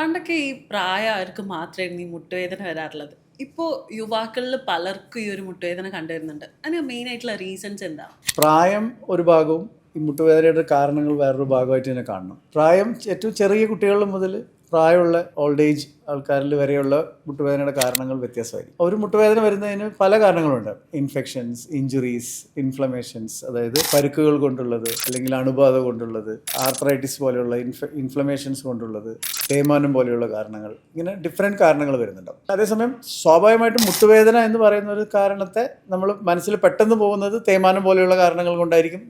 പണ്ടൊക്കെ ഈ പ്രായമായവർക്ക് മാത്രമായിരുന്നു ഈ മുട്ടുവേദന വരാറുള്ളത്. ഇപ്പോൾ യുവാക്കളിൽ പലർക്കും ഈ ഒരു മുട്ടുവേദന കണ്ടുവരുന്നുണ്ട്. അതിന് മെയിൻ ആയിട്ടുള്ള റീസൺസ് എന്താ? പ്രായം ഒരു ഭാഗവും ഈ മുട്ടുവേദനയുടെ കാരണങ്ങൾ വേറൊരു ഭാഗമായിട്ട് തന്നെ കാണണം. പ്രായം ഏറ്റവും ചെറിയ കുട്ടികൾ മുതൽ പ്രായമുള്ള ഓൾഡ് ഏജ് ആൾക്കാരിൽ വരെയുള്ള മുട്ടുവേദനയുടെ കാരണങ്ങൾ വ്യത്യാസമായിരിക്കും. ഒരു മുട്ടുവേദന വരുന്നതിന് പല കാരണങ്ങളുണ്ട്. ഇൻഫെക്ഷൻസ്, ഇഞ്ചുറീസ്, ഇൻഫ്ലമേഷൻസ്, അതായത് പരുക്കുകൾ കൊണ്ടുള്ളത്, അല്ലെങ്കിൽ അണുബാധ കൊണ്ടുള്ളത്, ആർത്രൈറ്റിസ് പോലെയുള്ള ഇൻഫ്ലമേഷൻസ് കൊണ്ടുള്ളത്, തേയ്മാനം പോലെയുള്ള കാരണങ്ങൾ, ഇങ്ങനെ ഡിഫറെൻറ്റ് കാരണങ്ങൾ വരുന്നുണ്ടാവും. അതേസമയം സ്വാഭാവികമായിട്ടും മുട്ടുവേദന എന്ന് പറയുന്ന ഒരു കാരണത്തെ നമ്മൾ മനസ്സിൽ പെട്ടെന്ന് പോകുന്നത് തേയ്മാനം പോലെയുള്ള കാരണങ്ങൾ കൊണ്ടായിരിക്കും.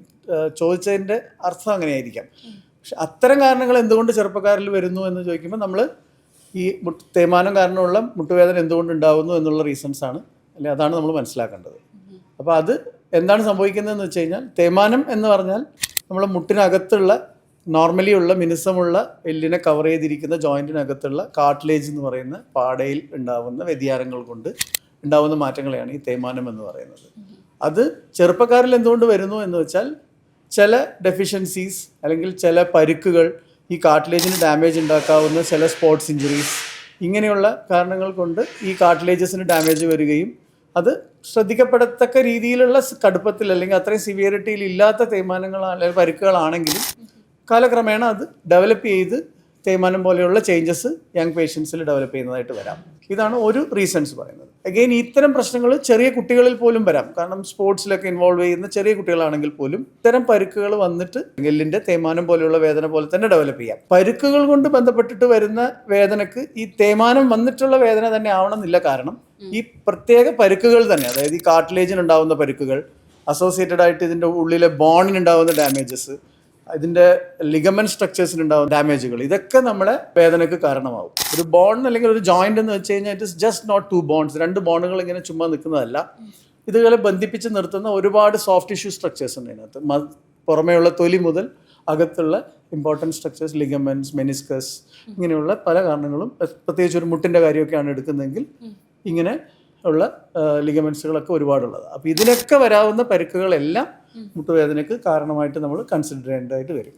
ചോദിച്ചതിൻ്റെ അർത്ഥം അങ്ങനെയായിരിക്കാം. പക്ഷെ അത്തരം കാരണങ്ങൾ എന്തുകൊണ്ട് ചെറുപ്പക്കാരിൽ വരുന്നു എന്ന് ചോദിക്കുമ്പോൾ നമ്മൾ ഈ തേയ്മാനം കാരണമുള്ള മുട്ടുവേദന എന്തുകൊണ്ട് ഉണ്ടാകുന്നു എന്നുള്ള റീസൺസാണ്, അല്ലെങ്കിൽ അതാണ് നമ്മൾ മനസ്സിലാക്കേണ്ടത്. അപ്പോൾ അത് എന്താണ് സംഭവിക്കുന്നതെന്ന് വെച്ച് കഴിഞ്ഞാൽ, തേയ്മാനം എന്ന് പറഞ്ഞാൽ നമ്മളെ മുട്ടിനകത്തുള്ള നോർമലി ഉള്ള മിനുസമുള്ള എല്ലിനെ കവർ ചെയ്തിരിക്കുന്ന ജോയിൻറ്റിനകത്തുള്ള കാർട്ടിലേജ് എന്ന് പറയുന്ന പാടയിൽ ഉണ്ടാകുന്ന വ്യതിയാനങ്ങൾ കൊണ്ട് ഉണ്ടാകുന്ന മാറ്റങ്ങളെയാണ് ഈ തേയ്മാനം എന്ന് പറയുന്നത്. അത് ചെറുപ്പക്കാരിൽ എന്തുകൊണ്ട് വരുന്നു എന്ന് വെച്ചാൽ, ചില ഡെഫിഷ്യൻസീസ് അല്ലെങ്കിൽ ചില പരുക്കുകൾ, ഈ കാർട്ടിലേജിന് ഡാമേജ് ഉണ്ടാക്കാവുന്ന ചില സ്പോർട്സ് ഇഞ്ചുറീസ്, ഇങ്ങനെയുള്ള കാരണങ്ങൾ കൊണ്ട് ഈ കാർട്ടിലേജസിന് ഡാമേജ് വരികയും അത് ശ്രദ്ധിക്കപ്പെടത്തക്ക രീതിയിലുള്ള കടുപ്പത്തിൽ അല്ലെങ്കിൽ അത്രയും സിവിയറിറ്റിയിൽ ഇല്ലാത്ത തേയ്മാനങ്ങൾ അല്ലെങ്കിൽ പരുക്കുകളാണെങ്കിലും കാലക്രമേണ അത് ഡെവലപ്പ് ചെയ്ത് തേയ്മാനം പോലെയുള്ള ചേഞ്ചസ് യങ് പേഷ്യൻസിൽ ഡെവലപ്പ് ചെയ്യുന്നതായിട്ട് വരാം. ഇതാണ് ഒരു റീസൺസ് പറയുന്നത്. അഗെയിൻ ഇത്തരം പ്രശ്നങ്ങൾ ചെറിയ കുട്ടികളിൽ പോലും വരാം. കാരണം സ്പോർട്സിലൊക്കെ ഇൻവോൾവ് ചെയ്യുന്ന ചെറിയ കുട്ടികളാണെങ്കിൽ പോലും ഇത്തരം പരുക്കുകൾ വന്നിട്ട് എല്ലിൻ്റെ തേയ്മാനം പോലെയുള്ള വേദന പോലെ തന്നെ ഡെവലപ്പ് ചെയ്യാം. പരുക്കുകൾ കൊണ്ട് ബന്ധപ്പെട്ടിട്ട് വരുന്ന വേദനക്ക് ഈ തേയ്മാനം വന്നിട്ടുള്ള വേദന തന്നെ ആവണമെന്നില്ല. കാരണം ഈ പ്രത്യേക പരുക്കുകൾ തന്നെ, അതായത് ഈ കാർട്ടിലേജിനുണ്ടാവുന്ന പരുക്കുകൾ, അസോസിയേറ്റഡ് ആയിട്ട് ഇതിൻ്റെ ഉള്ളിലെ ബോണിനുണ്ടാവുന്ന ഡാമേജസ്, ഇതിൻ്റെ ലിഗമെന്റ് സ്ട്രക്ചേഴ്സിനുണ്ടാവുന്ന ഡാമേജുകൾ, ഇതൊക്കെ നമ്മളെ വേദനയ്ക്ക് കാരണമാവും. ഒരു ബോൺ അല്ലെങ്കിൽ ഒരു ജോയിൻ്റ് എന്ന് വെച്ച് കഴിഞ്ഞാൽ it is just not two bones, രണ്ട് ബോണുകൾ ഇങ്ങനെ ചുമ്മാ നിൽക്കുന്നതല്ല. ഇതുപോലെ ബന്ധിപ്പിച്ച് നിർത്തുന്ന ഒരുപാട് സോഫ്റ്റ് ടിഷ്യൂ സ്ട്രക്ചേഴ്സ് ഉണ്ട് ഇതിനകത്ത്. പുറമേയുള്ള തൊലി മുതൽ അകത്തുള്ള ഇമ്പോർട്ടൻറ്റ് സ്ട്രക്ചേഴ്സ്, ലിഗമെന്റ്സ്, മെനിസ്കസ്, ഇങ്ങനെയുള്ള പല കാരണങ്ങളും, പ്രത്യേകിച്ച് ഒരു മുട്ടിൻ്റെ കാര്യമൊക്കെയാണ് എടുക്കുന്നതെങ്കിൽ ഇങ്ങനെ ഉള്ള ലിഗമെന്റ്സുകളൊക്കെ ഒരുപാടുള്ളത്. അപ്പോൾ ഇതിനൊക്കെ വരാവുന്ന പരുക്കുകളെല്ലാം മുട്ടുവേദനയ്ക്ക് കാരണമായിട്ട് നമ്മൾ കൺസിഡർ ചെയ്യേണ്ടതായിട്ട് വരും.